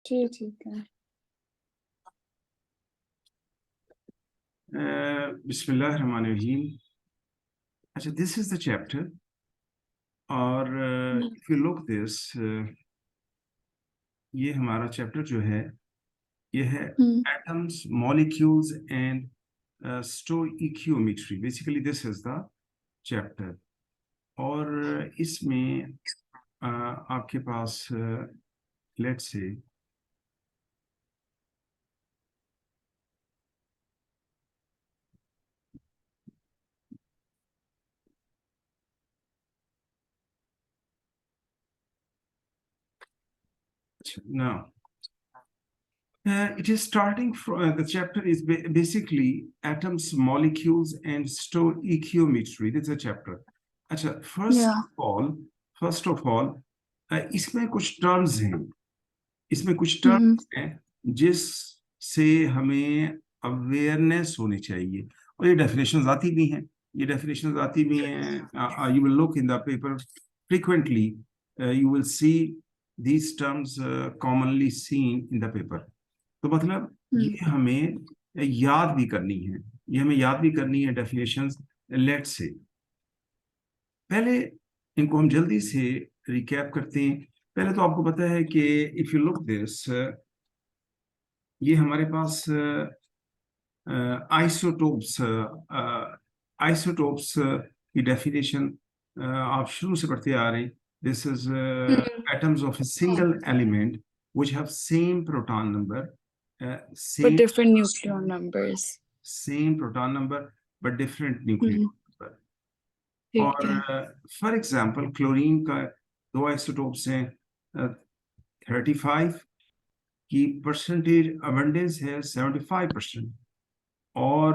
जी ठीक है। बिस्मिल्लाहिर्रहमानिर्रहीम। अच्छा, दिस इज द चैप्टर और इफ यू लुक दिस, ये हमारा चैप्टर जो है ये है hmm atoms, molecules and stoichiometry. Basically this is the chapter. और इसमें आपके पास let's say now it is starting from the chapter is basically atoms, molecules and stoichiometry. This is a chapter. अच्छा, या फर्स्ट ऑफ ऑल इसमें कुछ terms हैं, इसमें कुछ हम्म टर्म्स हैं जिससे हमें अवेयरनेस होनी चाहिए। और ये डेफिनेशंस आती भी हैं, ये डेफिनेशंस आती भी हैं। You will look in the paper frequently, you will see these terms commonly seen in the paper. तो मतलब हम्म ये हमें याद भी करनी है, ये हमें याद भी करनी है डेफिनेशंस। लेट्स से पहले इनको हम जल्दी से रिकैप करते हैं। पहले तो आपको पता है कि इफ यू लुक दिस, ये हमारे पास आइसोटोप्स, आइसोटोप्स की डेफिनेशन आप शुरू से पढ़ते आ रहे हैं। This is atoms of a single element which have same proton number, but same different nucleon numbers। proton number but different nucleon hmm number। ठीक है। और फॉर एग्जांपल क्लोरीन का दो आइसोटोप्स हैं, 35 की परसेंटेज अबंडेंस है 75%, और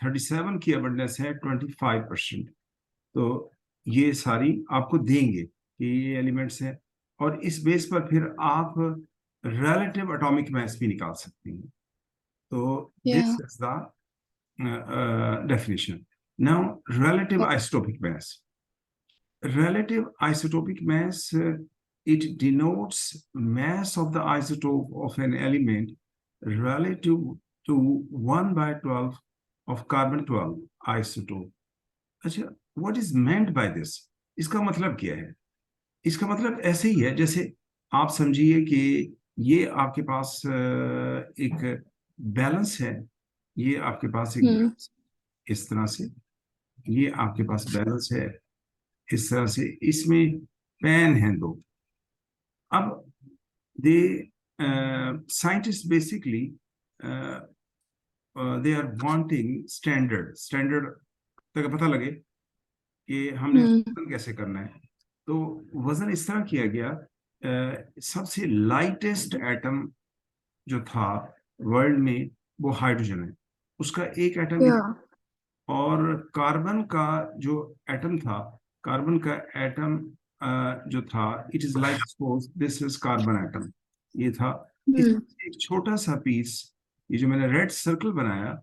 37 की अबंडेंस है 25%। तो ये सारी आपको देंगे कि ये एलिमेंट्स हैं, और इस बेस पर फिर आप रिलेटिव एटॉमिक मास भी निकाल सकते हैं। तो या this is the definition. Now relative isotopic mass, relative isotopic mass, it denotes mass of the isotope of an element relative to 1 by 12 of carbon 12 isotope. अच्छा, what is meant by this? इसका मतलब क्या है? इसका मतलब ऐसे ही है जैसे आप समझिए कि ये आपके पास एक बैलेंस है, ये आपके पास एक हम्म बैलेंस इस तरह से, ये आपके पास बैलेंस है इस तरह से, इसमें पेन हैं दो। अब they scientist basically they are wanting standard तक पता लगे कि हमने हम्म वजन कैसे करना है। तो वजन इस तरह किया गया, सबसे लाइटेस्ट एटम जो था वर्ल्ड में वो हाइड्रोजन है, उसका एक एटम भी, या और कार्बन का जो एटम था, कार्बन का एटम जो था, it is like suppose this is carbon atom, ये था। इस हम्म एक छोटा सा पीस, ये जो मैंने रेड सर्कल बनाया,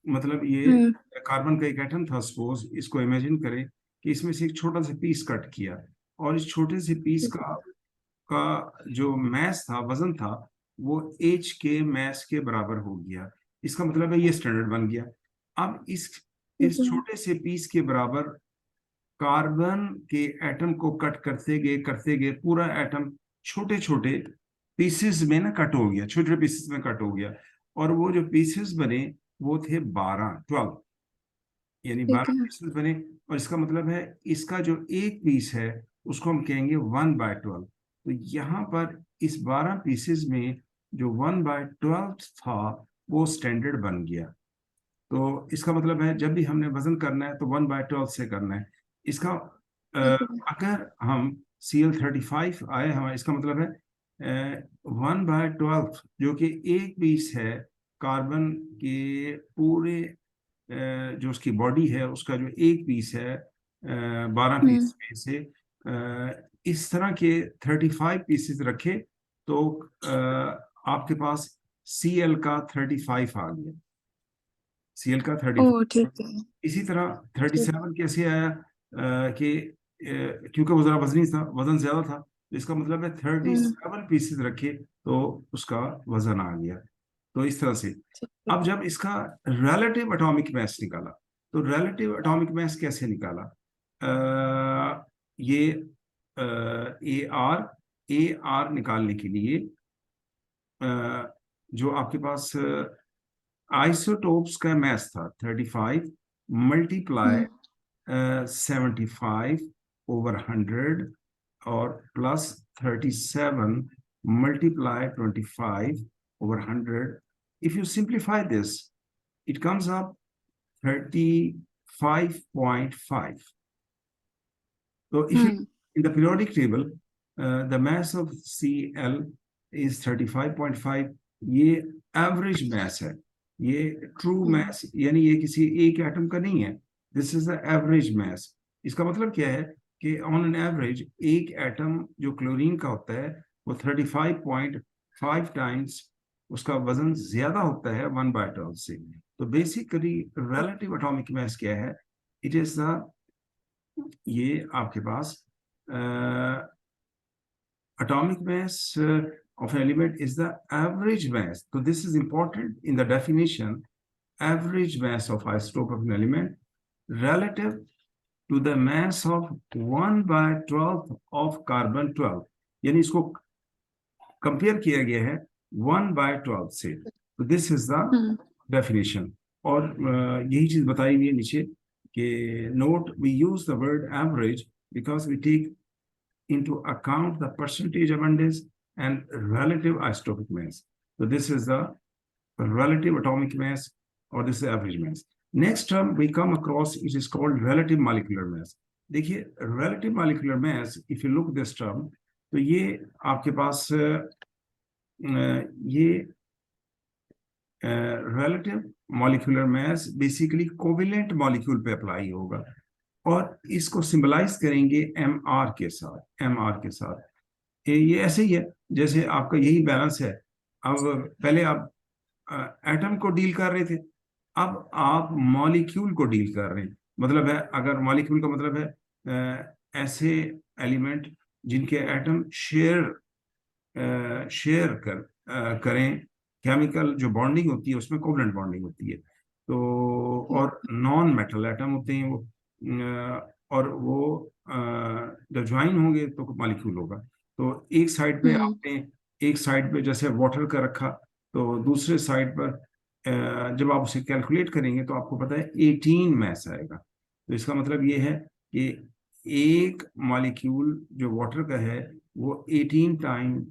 मतलब ये हम्म कार्बन का एक एटम था। सपोज इसको इमेजिन करें कि इसमें से एक छोटा सा पीस कट किया, और इस छोटे से पीस का जो मैस था, वजन था, वो एच के मैस के बराबर हो गया। इसका मतलब है ये स्टैंडर्ड बन गया। अब इस छोटे से पीस के बराबर कार्बन के एटम को कट करते गए पूरा एटम छोटे छोटे पीसेस में ना कट हो गया, छोटे छोटे पीसेस में कट हो गया। और वो जो पीसेस बने वो थे 12, यानी ठीक 12 है। पीसेस बने। और इसका मतलब है इसका जो एक पीस है उसको हम कहेंगे 1/12। तो यहाँ पर इस 12 पीसेस में जो 1/12 था वो स्टैंडर्ड बन गया। तो इसका मतलब है जब भी हमने वजन करना है तो 1/12 से करना है। इसका ठीक है। अगर हम Cl35 आए हमारे, इसका मतलब है 1/12 जो कि एक पीस है कार्बन के पूरे जो उसकी बॉडी है उसका जो एक पीस है 12 पीस में से, इस तरह के 35 पीसेस रखे तो आपके पास Cl का 35 आ गया, Cl का 35। ओ ठीक है। इसी तरह ठीक। 37 कैसे आया, कि क्योंकि वो जरा वजनी था, वजन ज्यादा था, तो इसका मतलब है 37 पीसेस रखे तो उसका वजन आ गया। तो इस तरह से अब जब इसका रिलेटिव एटॉमिक मास निकाला, तो रिलेटिव एटॉमिक मास कैसे निकाला? ये ए आर निकालने के लिए जो आपके पास आइसोटोप्स का मास था 35 मल्टीप्लाई 75 ओवर 100 और plus 37 multiply 25 over 100. If you simplify this, it comes up 35.5. So if you in the periodic table, the mass of Cl is 35.5. ये average mass है, ये true mass यानी ये किसी एक एटम का नहीं है। This is the average mass. इसका मतलब क्या है कि on an average एक एटम जो क्लोरीन का होता है वो 35.5 टाइम्स उसका वजन ज्यादा होता है 1/12 से। तो बेसिकली रिलेटिव एटॉमिक मास क्या है? इट इज द, ये आपके पास atomic mass of an element is the average mass. So this is important in the definition. Average mass of isotope of an element relative to the mass of 1/12 of carbon 12. यानी इसको compare किया गया है 1/12 से। तो this is the definition. और यही चीज बताई हुई है नीचे कि note we use the word average because we take into account the percentage abundance and relative isotopic mass. So this is the relative atomic mass, or this is average mass. Next term we come across, it is called relative molecular mass. देखिए relative molecular mass, if you look this term, तो ये आपके पास ये relative molecular mass basically covalent molecule पे apply होगा और इसको symbolize करेंगे MR के साथ। ये ऐसे ही है जैसे आपका यही बैलेंस है। अब पहले आप एटम को डील कर रहे थे, अब आप मॉलिक्यूल को डील कर रहे हैं। मतलब है, अगर मॉलिक्यूल का मतलब है ऐसे एलिमेंट जिनके एटम शेयर करें, केमिकल जो बॉन्डिंग होती है उसमें कोवलेंट बॉन्डिंग होती है। तो और नॉन मेटल एटम होते हैं वो, और वो जब ज्वाइन होंगे तो मॉलिक्यूल होगा। तो एक साइड पे आपने एक साइड पे जैसे वाटर का रखा, तो दूसरे साइड पर जब आप उसे कैलकुलेट करेंगे तो आपको पता है 18 मास आएगा। तो इसका मतलब ये है कि एक मॉलिक्यूल जो वाटर का है वो 18 टाइम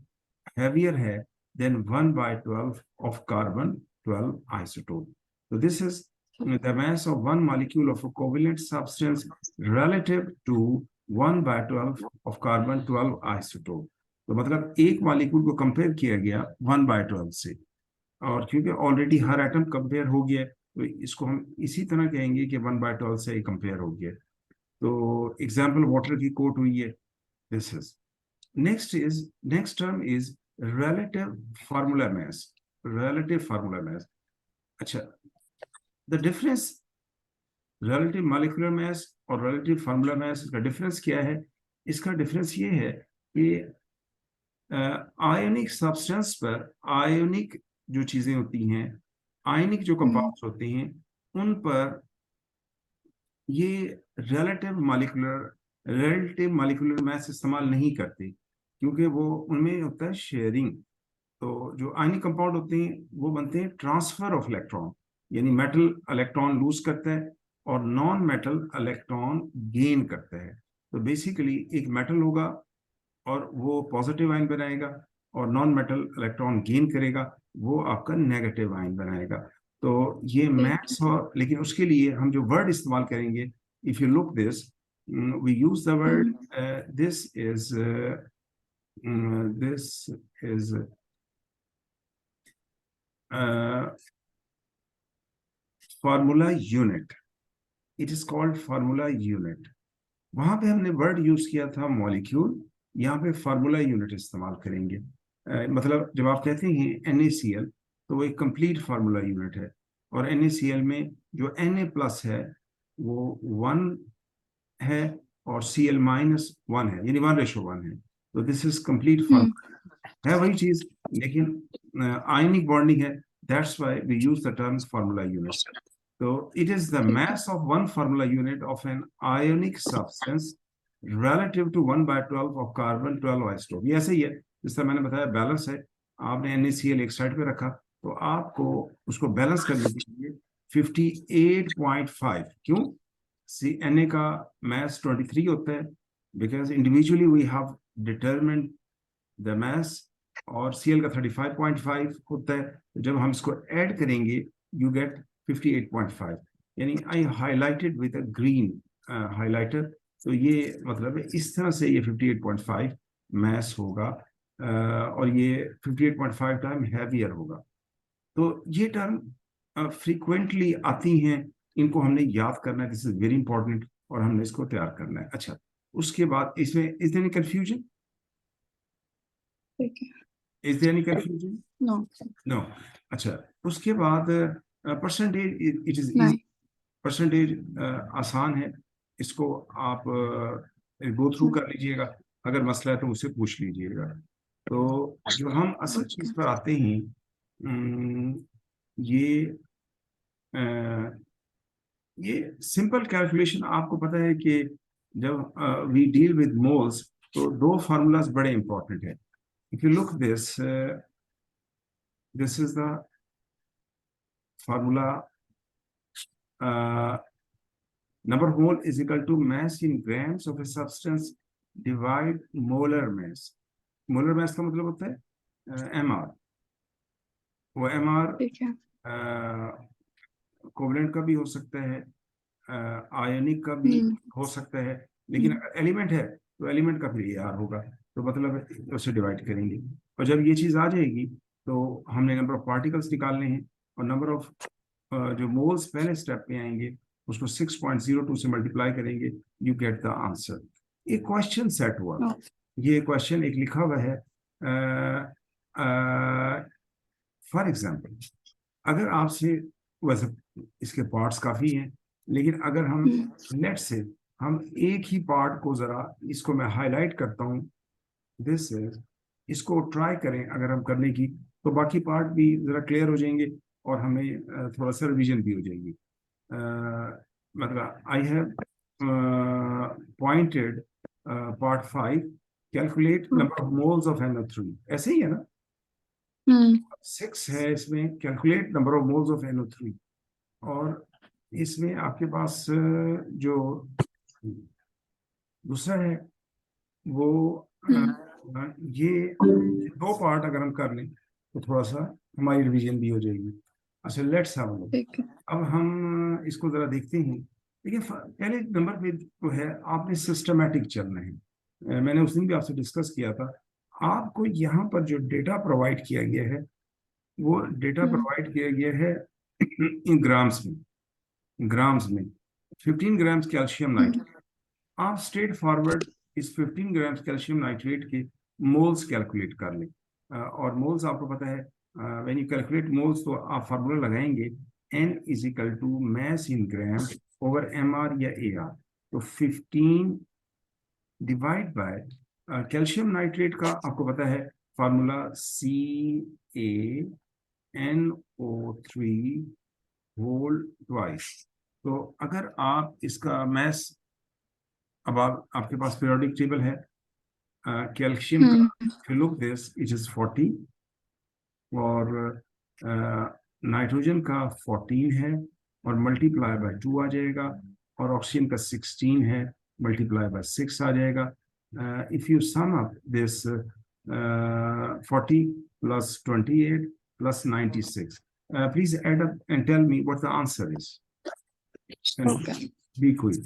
हैवियर है देन 1/12 ऑफ कार्बन 12 आइसोटोप। तो this is the mass of one molecule of a covalent substance relative to 1/12 of carbon 12 isotope. तो मतलब एक मॉलिक्यूल को कंपेयर किया गया 1/12 से, और क्योंकि ऑलरेडी हर एटम कंपेयर हो गया तो इसको हम इसी तरह कहेंगे कि 1/12 से कंपेयर हो गया। तो एग्जाम्पल वाटर की कोट हुई है, this is. Next term is relative formula mass। अच्छा, the difference relative molecular mass और relative formula mass का डिफरेंस क्या है? इसका डिफरेंस ये है कि आयोनिक सब्सटेंस पर आयोनिक जो चीजें होती हैं, आयनिक जो कंपाउंड्स होते हैं, उन पर ये रिलेटिव मॉलिक्यूलर मास इस्तेमाल नहीं करते क्योंकि वो उनमें होता है शेयरिंग। तो जो आयनिक कंपाउंड होते हैं वो बनते हैं ट्रांसफर ऑफ इलेक्ट्रॉन, यानी मेटल इलेक्ट्रॉन लूज करता है और नॉन मेटल इलेक्ट्रॉन गेन करता है। तो बेसिकली एक मेटल होगा और वो पॉजिटिव आयन बनाएगा और नॉन मेटल इलेक्ट्रॉन गेन करेगा, वो आपका नेगेटिव आयन बनाएगा। तो ये मैथ्स, और लेकिन उसके लिए हम जो वर्ड इस्तेमाल करेंगे, if you look this, we use the word this is formula unit. It is called formula unit. वहां पे हमने वर्ड यूज किया था मॉलिक्यूल, यहाँ पे फार्मूला यूनिट इस्तेमाल करेंगे। मतलब जब आप कहते हैं NaCl तो वो एक कंप्लीट फार्मूला यूनिट है, और NaCl में जो Na+ है वो 1 है और Cl- 1 है, यानी 1:1 है। तो दिस इज कंप्लीट फार्मूला है वही चीज, लेकिन आयनिक बॉन्डिंग है, that's why we use the term formula unit. So it is the mass of one formula unit of an ionic substance relative to 1/12 of carbon 12 isotope. ये ऐसे ही है, जिस तरह मैंने बताया बैलेंस है, आपने NaCl एक साइड पे रखा, तो आपको उसको बैलेंस करने के लिए 58.5, क्यों? Na का mass 23 होता है, because individually we have determined the mass, और Cl का 35.5 होता है. जब हम इसको ऐड करेंगे you get 58.5, यानी I highlighted with a green highlighter. तो ये मतलब है इस तरह से ये 58.5 mass होगा, और ये 58.5 टाइम हैवियर होगा. तो ये टर्म फ्रीक्वेंटली आती हैं, इनको हमने याद करना है, दिस इज वेरी इंपॉर्टेंट, और हमने इसको तैयार करना है. अच्छा, उसके बाद इसमें is there any confusion? Is there any confusion? No. अच्छा, उसके बाद percentage, it is easy. Percentage आसान है, इसको आप गो थ्रू कर लीजिएगा, अगर मसला है तो मुझसे पूछ लीजिएगा. तो जो हम असल चीज पर आते हैं, ये सिंपल कैलकुलेशन, आपको पता है कि जब वी डील विद मोल्स तो दो फार्मूलाज बड़े इंपॉर्टेंट है. If you look this, this is the formula, number of mole is equal to mass in grams of a substance divide molar mass. molar mass का मतलब होता है mr. वो mr covalent का भी हो सकता है, आयनिक का भी हो सकता है, लेकिन अगर एलिमेंट है तो एलिमेंट का फिर AR होगा, तो मतलब उसे डिवाइड करेंगे. और जब ये चीज आ जाएगी तो हमने नंबर ऑफ पार्टिकल्स निकालने हैं, और नंबर ऑफ जो मोल्स पहले स्टेप पे आएंगे उसको 6.02 से मल्टीप्लाई करेंगे, यू गेट द आंसर. एक क्वेश्चन सेट हुआ, ये क्वेश्चन एक लिखा हुआ है. फॉर एग्जाम्पल, अगर आपसे, वैसे इसके पार्ट्स काफी हैं, लेकिन अगर हम लेट से हम एक ही पार्ट को जरा, इसको मैं हाईलाइट करता हूँ, दिस इज, इसको ट्राई करें अगर हम करने की, तो बाकी पार्ट भी जरा क्लियर हो जाएंगे, और हमें थोड़ा सा रिविजन भी हो जाएगी. मतलब I have pointed part 5, calculate number of moles of NO3, ऐसे ही है ना? 6 है इसमें, calculate number of moles of NO3, और इसमें आपके पास जो दूसरा है वो ये दो पार्ट अगर हम कर लें तो थोड़ा सा हमारी रिवीजन भी हो जाएगी. अच्छा, लेट्स हैव अ लुक. अब हम इसको जरा देखते हैं. देखिए, पहले नंबर पे तो है, आपने सिस्टमैटिक चलना है. मैंने उस दिन भी आपसे डिस्कस किया था, आपको यहाँ पर जो डेटा प्रोवाइड किया गया है, वो डेटा प्रोवाइड किया गया है इन ग्राम्स में. 15 ग्राम्स कैल्शियम नाइट्रेट. आप स्ट्रेट फॉरवर्ड इस 15 ग्राम्स कैल्शियम नाइट्रेट के मोल्स कैलकुलेट कर लें, और मोल्स आपको पता है, व्हेन यू कैलकुलेट मोल्स तो आप फार्मूला लगाएंगे N is equal to mass in gram over MR या AR. तो 15 डिवाइड बाय कैल्शियम नाइट्रेट का आपको पता है फार्मूला CaNO3 होल ट्वाइस. तो अगर आप इसका मैस, अब आपके पास पीरियोडिक टेबल है कैल्शियम का, if you look this it is 40, और नाइट्रोजन का 14 है, और मल्टीप्लाई बाय 2 आ जाएगा, और ऑक्सीजन का 16 है, मल्टीप्लाई बाय 6 आ जाएगा. If you sum up this 40 plus 28 plus 96, please add up and tell me what the answer is. Okay. Be quick.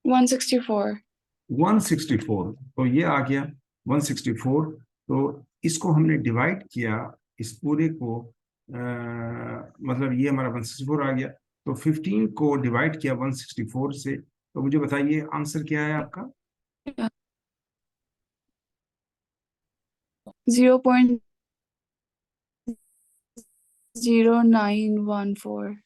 $164. 164, तो ये आ गया 164. तो इसको हमने डिवाइड किया, इस पूरे को, मतलब ये हमारा 164 आ गया. तो 15 को डिवाइड किया 164 से, तो मुझे बताइए आंसर क्या है आपका? 0.0 0914.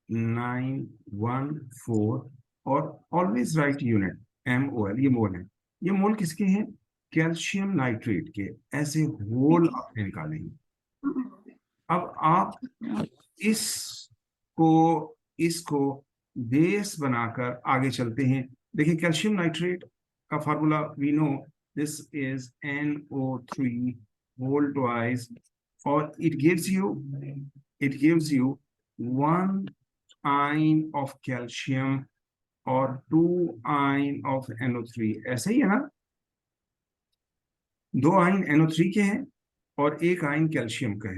0914 और ऑलवेज राइट यूनिट MOL, ये मोल है। ये मोल किसके हैं? कैल्शियम नाइट्रेट के। ऐसे होल आपने निकालेंगे। अब आप इसको इसको बेस बनाकर आगे चलते हैं। देखिए कैल्शियम नाइट्रेट का formula we know, this is NO3 whole twice, और it gives you 1 ion of calcium और 2 आयन ऑफ NO3। ऐसे ही है ना? 2 आयन NO3 के हैं और 1 आयन कैल्शियम का है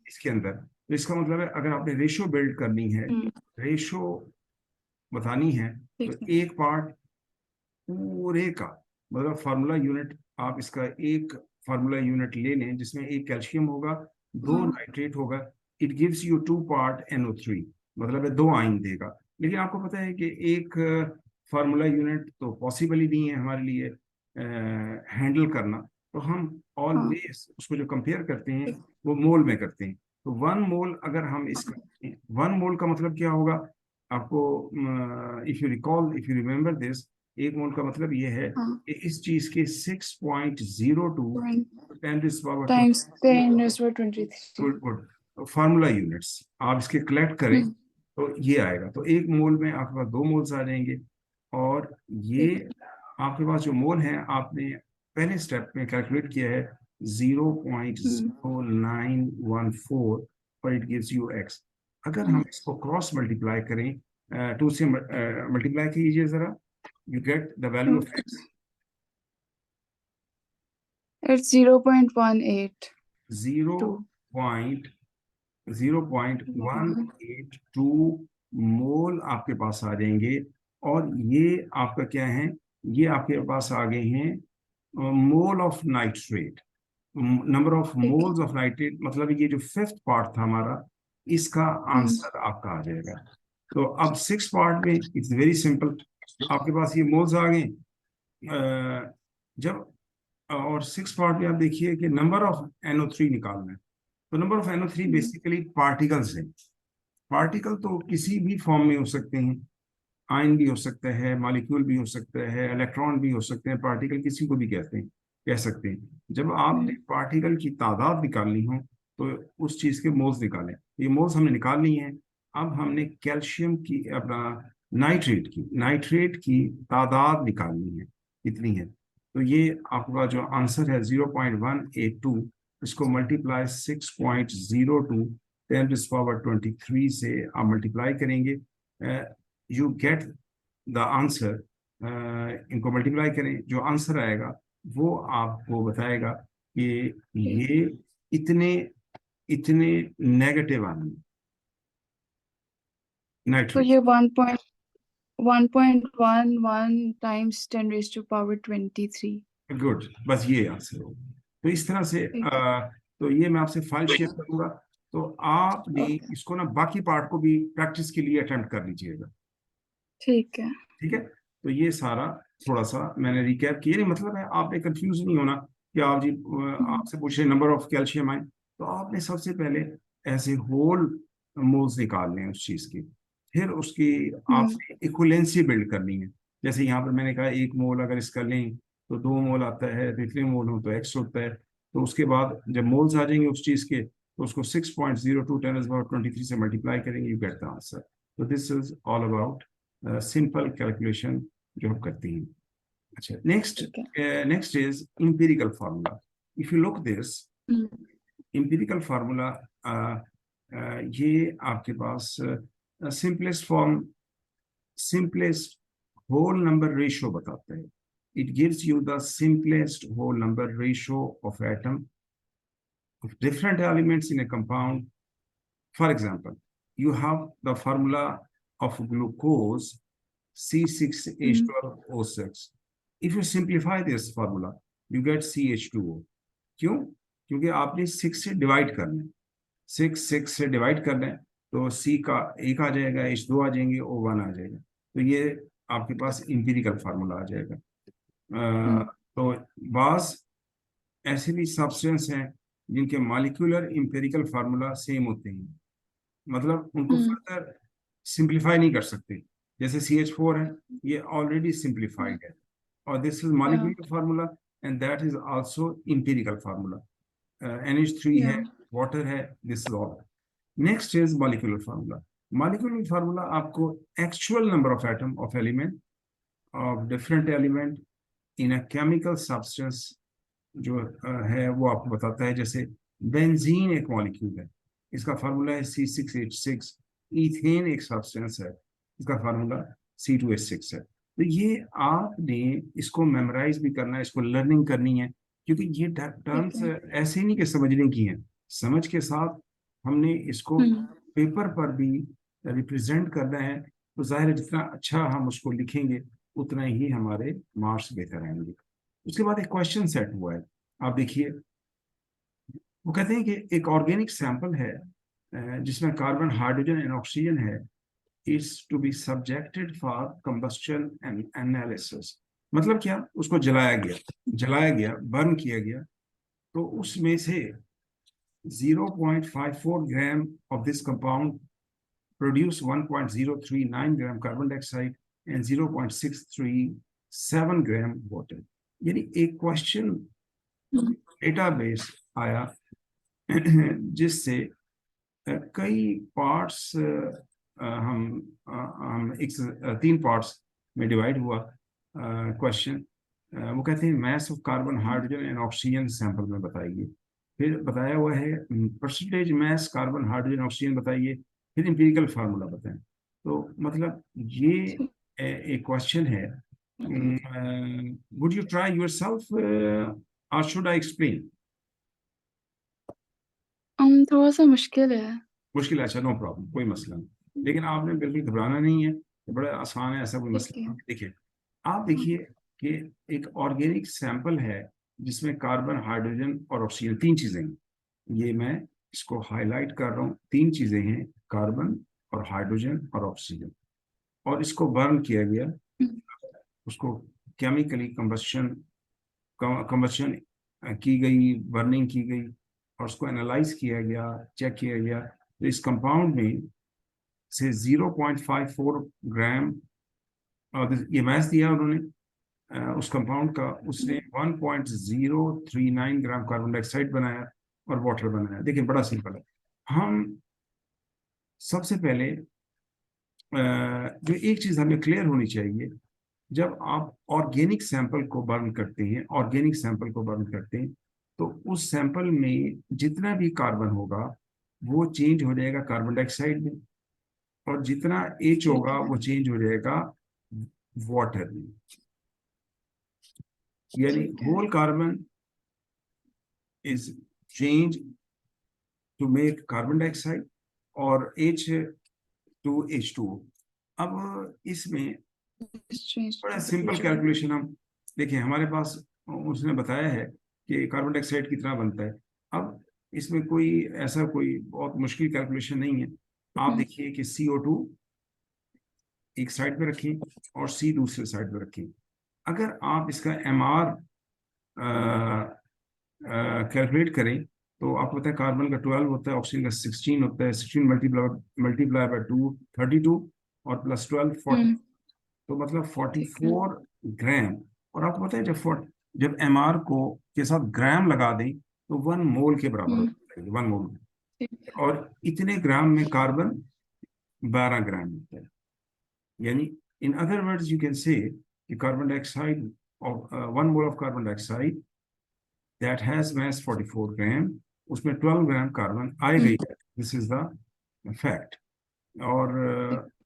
इसके अंदर। तो इसका मतलब है अगर आपने रेशो बिल्ड करनी है, रेशो बतानी है, तो एक पार्ट पूरे का, मतलब फार्मूला यूनिट, आप इसका एक फार्मूला यूनिट ले लें जिसमें एक कैल्शियम होगा, 2 नाइट्रेट होगा, it gives you 2 part NO3, मतलब है 2 आयन देगा। लेकिन आपको पता है कि एक फार्मूला यूनिट तो पॉसिबल ही नहीं है हमारे लिए हैंडल करना, तो हम ऑलवेज उसको जो कंपेयर करते हैं वो मोल में करते हैं। तो 1 मोल अगर हम इसका, 1 मोल का मतलब क्या होगा आपको, इफ यू रिमेम्बर दिस, 1 मोल का मतलब ये है कि इस चीज के 6.02 times 10⁻23. फार्मूला यूनिट्स आप इसके कलेक्ट करें तो ये आएगा। तो 1 मोल में आपके पास 2 मोल्स आ जाएंगे, और ये आपके पास जो मोल है आपने पहले स्टेप में कैलकुलेट किया है 0.0914, और इट गिव्स यू x। अगर हम इसको क्रॉस मल्टीप्लाई करें, 2 से मल्टीप्लाई कीजिए जरा, you get the value of x. It's 0.182. 0.182 मोल आपके पास आ जाएंगे। और ये आपका क्या है, ये आपके पास आ गए हैं mole of nitrate, number of moles of nitrate, मतलब ये जो 5th पार्ट था हमारा, इसका आंसर आपका आ जाएगा। तो अब 6 पार्ट में इट्स वेरी सिंपल, आपके पास ये मोल्स आ गए। जब और 6 पार्ट में आप देखिए कि नंबर ऑफ NO3 निकालना है। तो number of NO3 basically particles हैं। पार्टिकल तो किसी भी फॉर्म में हो सकते हैं, आयन भी हो सकता है, मॉलिक्यूल भी हो सकता है, इलेक्ट्रॉन भी हो सकते हैं, पार्टिकल किसी को भी कह सकते हैं। जब आपने पार्टिकल की तादाद निकालनी हो तो उस चीज के मोल्स निकालें। ये मोल्स हमने निकाल ली हैं। अब हमने कैल्शियम की, अपना नाइट्रेट की तादाद निकालनी है, कितनी है। तो ये आपका जो आंसर है 0.182, इसको मल्टीप्लाई 6.02 10⁻23 से आप मल्टीप्लाई करेंगे, यू गेट द आंसर। इनको मल्टीप्लाई करें, जो आंसर आएगा वो आपको बताएगा कि ये इतने इतने नेगेटिव आने तो नाइट्रेट। ये 1.11 times 10⁻23. गुड, बस ये आंसर हो। तो इस तरह से तो ये मैं आपसे फाइल शेयर करूंगा, तो आपने इसको ना बाकी पार्ट को भी प्रैक्टिस के लिए अटेम्प्ट कर लीजिएगा। ठीक है। ठीक है, तो ये सारा थोड़ा सा मैंने रिकैप किया, नहीं मतलब है आपने कंफ्यूज नहीं होना कि आप जी आपसे पूछ रहे नंबर ऑफ कैल्शियम आए, तो आपने सबसे पहले ऐसे होल मोल्स निकालने हैं उस चीज की, फिर उसकी आपने इक्विवेलेंसी बिल्ड करनी है। जैसे यहाँ पर मैंने कहा 1 मोल अगर इसका लें तो 2 मोल आता है, तो इतने मोल हो तो x होता है। तो उसके बाद जब मोल्स आ जाएंगे उस चीज के, तो उसको 6.02 10⁻23 से मल्टीप्लाई करेंगे, यू गेट द आंसर। तो this is all about simple calculation जो हम करते हैं। अच्छा, next is empirical formula. If you look this empirical formula, ये आपके पास सिंपलेस्ट होल नंबर रेशियो बताता है। It gives you the simplest whole number ratio of atom of different elements in a compound. For example, you have the formula of glucose C6H12O6. If you simplify this formula, you get CH2O. क्यों? क्योंकि आपने 6 से divide करना है, 6 से divide करना है, तो C का 1 आ जाएगा, H2 आ जाएंगे, O1 आ जाएगा। तो ये आपके पास इंपीरिकल फार्मूला आ जाएगा। तो बाज ऐसे भी सब्सटेंस हैं जिनके मॉलिक्यूलर एम्पिरिकल फार्मूला सेम होते हैं, मतलब उनको फर्दर सिंप्लीफाई नहीं कर सकते। जैसे CH4 है, ये ऑलरेडी सिंप्लीफाइड है, और this is molecular formula and that is also empirical formula. NH3 है, वाटर है, this is all. Next is molecular formula. Molecular formula आपको actual number of atom of element of different element in a chemical substance जो है वो आपको बताता है। जैसे बेंजीन एक मॉलिक्यूल है, इसका फार्मूला है C6H6। इथेन एक सब्सटेंस है, इसका फार्मूला C2H6 है। तो ये आपने इसको मेमोराइज भी करना है, इसको लर्निंग करनी है, क्योंकि ये टर्म्स ऐसे नहीं कि समझने की हैं, समझ के साथ हमने इसको पेपर पर भी रिप्रेजेंट करना है। तो जाहिर है जितना अच्छा हम उसको लिखेंगे उतना ही हमारे मार्क्स बेहतर आएंगे। उसके बाद एक क्वेश्चन सेट हुआ है, आप देखिए। वो कहते हैं कि एक ऑर्गेनिक सैंपल है जिसमें कार्बन, हाइड्रोजन एंड ऑक्सीजन है, is to be subjected for combustion and analysis. मतलब क्या, उसको जलाया गया, बर्न किया गया, तो उसमें से 0.54 gram of this compound produce 1.039 gram carbon dioxide and 0.637 gram water। यानी एक क्वेश्चन डेटाबेस आया जिससे कई पार्ट्स हम एक 3 पार्ट्स में डिवाइड हुआ क्वेश्चन। वो कहते हैं mass of carbon, hydrogen and oxygen sample में बताइए। फिर बताया हुआ है percentage mass carbon, hydrogen, oxygen बताइए, फिर एम्पिरिकल फार्मूला बताएं। तो मतलब ये एक क्वेश्चन है। वुड यू ट्राई योरसेल्फ और शुड आई एक्सप्लेन? थोड़ा सा मुश्किल है। मुश्किल है, अच्छा, नो प्रॉब्लम, कोई मसला नहीं, लेकिन आपने बिल्कुल घबराना नहीं है, ये बड़ा आसान है, ऐसा कोई मसला नहीं। देखिए, आप देखिए कि एक ऑर्गेनिक सैंपल है जिसमें कार्बन, हाइड्रोजन और ऑक्सीजन 3 चीजें हैं। ये मैं इसको हाईलाइट कर रहा हूँ, 3 चीजें हैं, कार्बन और हाइड्रोजन और ऑक्सीजन, और इसको बर्न किया गया, उसको केमिकली कंबस्शन की गई, बर्निंग की गई, और उसको एनालाइज किया गया, चेक किया गया। तो इस कंपाउंड में से 0.54 ग्राम, और ये मैथ दिया उन्होंने उस कंपाउंड का, उसने 1.039 ग्राम कार्बन डाइऑक्साइड बनाया और वाटर बनाया। देखिए बड़ा सिंपल है। हम सबसे पहले जो एक चीज हमें क्लियर होनी चाहिए, जब आप ऑर्गेनिक सैंपल को बर्न करते हैं, तो उस सैंपल में जितना भी कार्बन होगा वो चेंज हो जाएगा कार्बन डाइऑक्साइड में, और जितना H होगा वो चेंज हो जाएगा वाटर में। यानी whole carbon is change to make carbon dioxide और H टू H2। अब इसमें बड़ा सिंपल कैलकुलेशन हम देखिए, हमारे पास उसने बताया है कि कार्बन डाइऑक्साइड कितना बनता है। अब इसमें कोई ऐसा कोई बहुत मुश्किल कैलकुलेशन नहीं है। आप देखिए कि CO2 एक साइड पे रखें और C दूसरे साइड पे रखें। अगर आप इसका MR कैलकुलेट करें तो आपको पता है कार्बन का 12 होता है, ऑक्सीजन का 16 होता है, 16 मल्टीप्लाई बाय 2 32, और प्लस 12 40, तो मतलब 44 ग्राम। और आपको पता है जब MR को के साथ ग्राम लगा दें तो 1 मोल के बराबर होता है, 1 मोल। और इतने ग्राम में कार्बन 12 ग्राम होता है। यानी in other words you can say कि carbon dioxide of 1 mole of carbon dioxide that has mass 44 gram, उसमें 12 ग्राम कार्बन आ गई है। This is the fact. और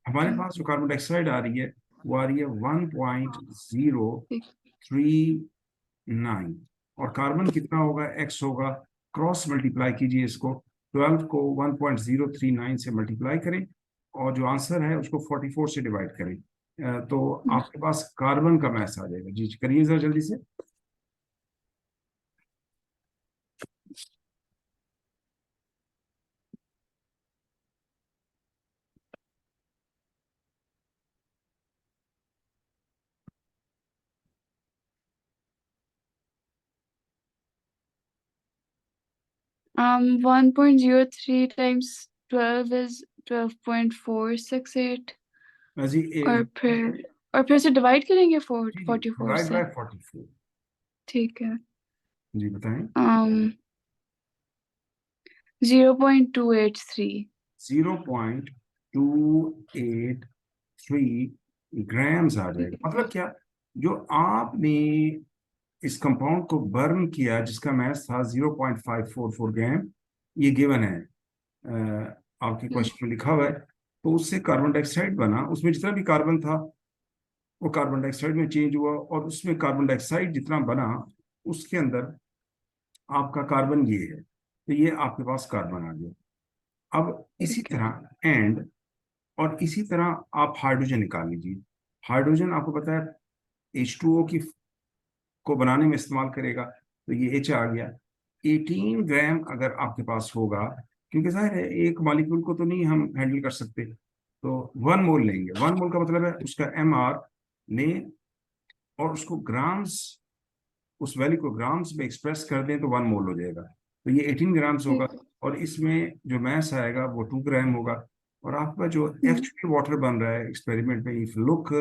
हमारे पास जो कार्बन डाइऑक्साइड आ रही है वो आ रही है 1.039, और कार्बन कितना होगा, X होगा। क्रॉस मल्टीप्लाई कीजिए इसको, 12 को 1.039 से मल्टीप्लाई करें, और जो आंसर है उसको 44 से डिवाइड करें, तो आपके पास कार्बन का मैस आ जाएगा। जी करिए जरा जल्दी से। 1.03 times 12 is 12.468 जी और फिर से डिवाइड करेंगे 44 डिवाइड से। बाय 44। ठीक है। जी बताएं। 0.283 0.283 ग्राम्स आ जाएगा। मतलब क्या, जो आपने इस कंपाउंड को बर्न किया जिसका मास था 0.544 ग्राम, ये गिवन है आपके क्वेश्चन में लिखा हुआ है। तो उससे कार्बन डाइऑक्साइड बना, उसमें जितना भी कार्बन था वो कार्बन डाइऑक्साइड में चेंज हुआ, और उसमें कार्बन डाइऑक्साइड जितना बना उसके अंदर आपका कार्बन ये है, तो ये आपके पास कार्बन आ गया। अब इसी तरह और इसी तरह आप हाइड्रोजन निकाल लीजिए। हाइड्रोजन आपको पता है H2O की को बनाने में इस्तेमाल करेगा, तो ये H आ गया। 18 ग्राम अगर आपके पास होगा, क्योंकि जाहिर है एक मॉलिक्यूल को तो नहीं हम हैंडल कर सकते, तो 1 मोल लेंगे। 1 मोल का मतलब है उसका MR लें और उसको ग्राम्स, उस वैल्यू को ग्राम्स में एक्सप्रेस कर दें तो 1 मोल हो जाएगा। तो ये 18 ग्राम्स होगा, और इसमें जो मास आएगा वो 2 ग्राम होगा। और आपका जो एक्चुअल वाटर बन रहा है एक्सपेरिमेंट में, if look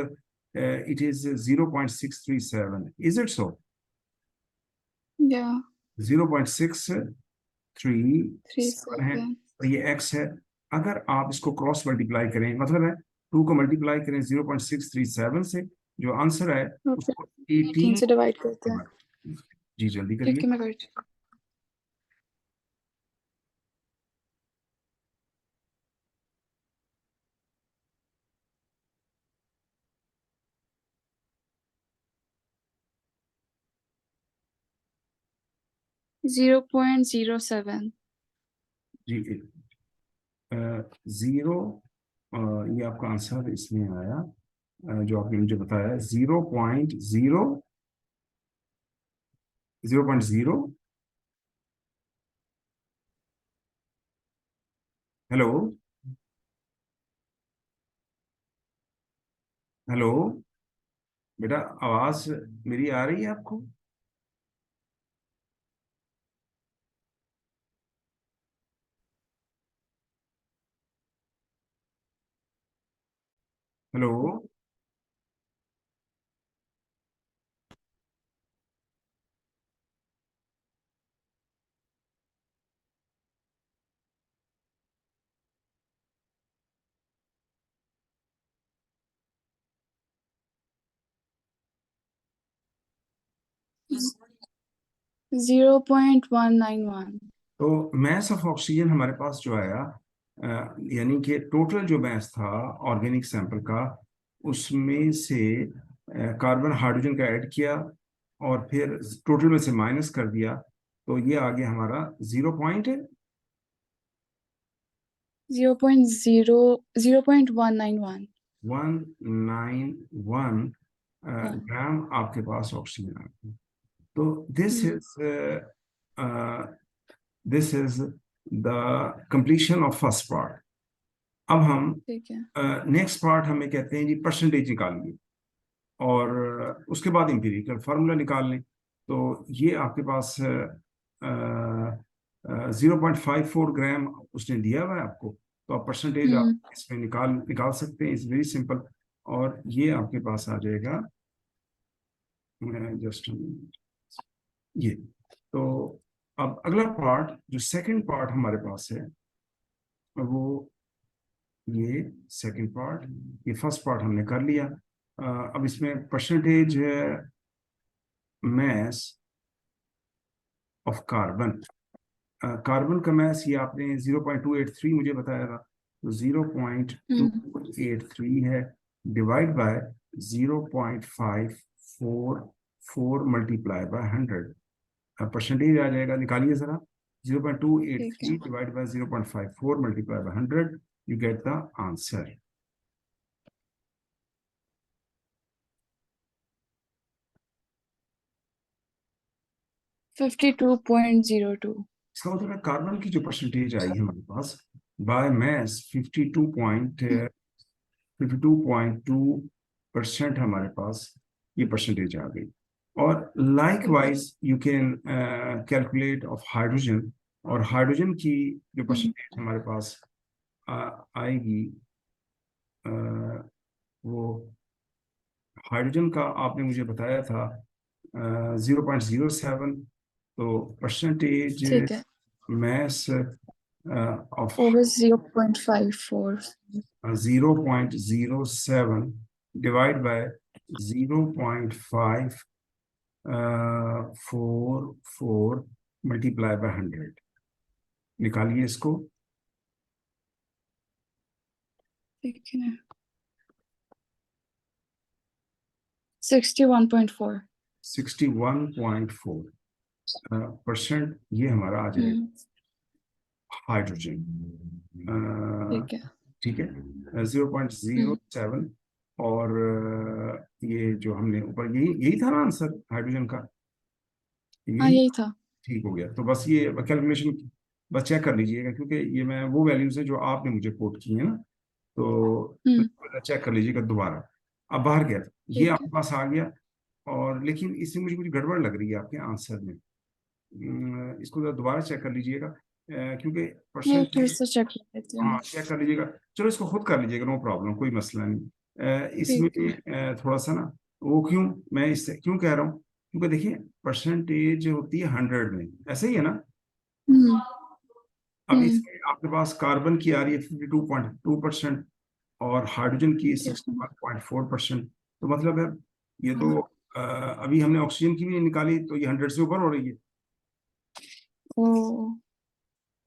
it is 0.637, is it so? या 0.637 है, और ये x है। अगर आप इसको क्रॉस मल्टीप्लाई करें, मतलब है 2 को मल्टीप्लाई करें 0.637 से, जो आंसर है उसको 18 से डिवाइड करते हैं। 18। जी जल्दी ठीक करिए। है, मैं करती हूँ। 0.07। जी 0, ये आपका आंसर इसमें आया जो आपने मुझे बताया 0.0। हेलो हेलो, बेटा आवाज मेरी आ रही है आपको? हेलो। 0.191। तो मैस ऑफ ऑक्सीजन हमारे पास जो आया, यानी कि टोटल जो मैस था ऑर्गेनिक सैंपल का, उसमें से कार्बन हाइड्रोजन का ऐड किया और फिर टोटल में से माइनस कर दिया, तो ये आ गया हमारा 0.191। 0.191 ग्राम आपके पास ऑक्सीजन आ गया। तो this is the completion of first part. अब हम ठीक है। नेक्स्ट पार्ट हमें कहते हैं जी परसेंटेज निकालिए, और उसके बाद इंपीरिकल फार्मूला निकाल लें। तो ये आपके पास 0.54 ग्राम उसने दिया हुआ है आपको, तो आप परसेंटेज आप इसमें निकाल सकते हैं। It's very simple. और ये आपके पास आ जाएगा, जस्ट ये। तो अब अगला पार्ट, जो सेकंड पार्ट हमारे पास है, वो ये सेकंड पार्ट, ये फर्स्ट पार्ट हमने कर लिया। अब इसमें percentage mass of carbon, carbon का मैस ये आपने 0.283 मुझे बताया था, तो 0.283 है divide by 0.544 multiply by 100। Percentage आ जाएगा, निकालिए जरा। 0.283 divide by 0.54 multiply by 100, you get the answer. इसका मतलब है कार्बन की जो परसेंटेज आई है हमारे पास बाय मैस 52.2% हमारे पास ये परसेंटेज आ गई। और likewise you can calculate of hydrogen, और हाइड्रोजन की जो परसेंटेज हमारे पास आएगी वो हाइड्रोजन का आपने मुझे बताया था 0.07, तो परसेंटेज ठीक है, mass of वो was 0.54. 0.07 divided by 0.544 multiply by 100. निकालिए इसको। ठीक है, 61.4. 61.4% ये हमारा आ जाएगा हाइड्रोजन। ठीक है। ठीक है, 0.07 और ये जो हमने ऊपर यही यही था ना आंसर हाइड्रोजन का, हाँ, यही यही था। ठीक हो गया। तो बस ये कैलकुलेशन बस चेक कर लीजिएगा, क्योंकि ये मैं वो वैल्यूज है जो आपने मुझे कोट की है ना, तो चेक कर लीजिएगा दोबारा। अब बाहर गया था, ये ठीक है, आपके पास आ गया, और लेकिन इसमें मुझे कुछ गड़बड़ लग रही है आपके आंसर में। इसको जरा दोबारा चेक कर लीजिएगा, क्योंकि मैं फिर परसेंटेज, से चेक कर लेती हूँ। हाँ चेक कर लीजिएगा। चलो इसको खुद कर लीजिएगा, नो प्रॉब्लम, कोई मसला नहीं। इसमें ठीक है। थोड़ा सा ना, वो क्यों मैं इससे क्यों कह रहा हूँ, क्योंकि देखिए परसेंटेज होती है 100 में, ऐसे ही है ना। हम्म अब इसमें आपके पास कार्बन की आ रही है 52.2% और हाइड्रोजन की ठीक है। 61.4%। तो मतलब है ये तो हाँ। अभी हमने ऑक्सीजन की भी निकाली, तो ये 100 से ऊपर हो रही है। ओ, तो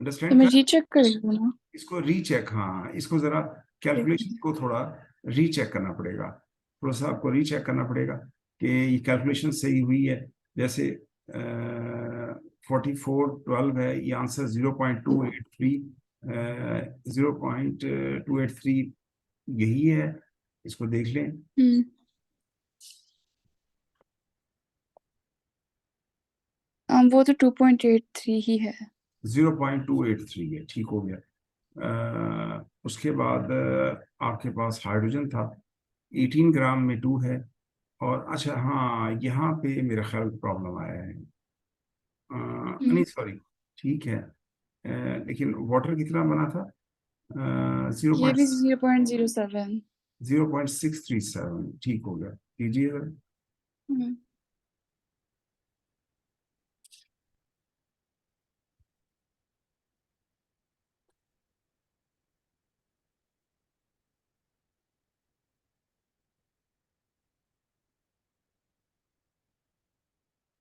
अंडरस्टैंड मैं कर, रीचेक कर लूँ ना? इसको रीचेक, हाँ इसको जरा ठीक कैलकुलेशन है। को थोड़ा रीचेक करना पड़ेगा, थोड़ा सा आपको रीचेक करना पड़ेगा कि ये कैलकुलेशन सही हुई है। जैसे 4412 है, ये आंसर 0.283, 0.283 यही है, इसको देख लें। वो तो 2.83 ही है। 0.283 है, ठीक हो गया। उसके बाद आपके पास हाइड्रोजन था, 18 ग्राम में 2 है। और अच्छा हाँ, यहाँ पे मेरा ख्याल प्रॉब्लम आया है, नहीं सॉरी, ठीक है। लेकिन वाटर कितना बना था, जीरो ये पॉइंट भी 0.07। 0.637, ठीक हो गया, कीजिए।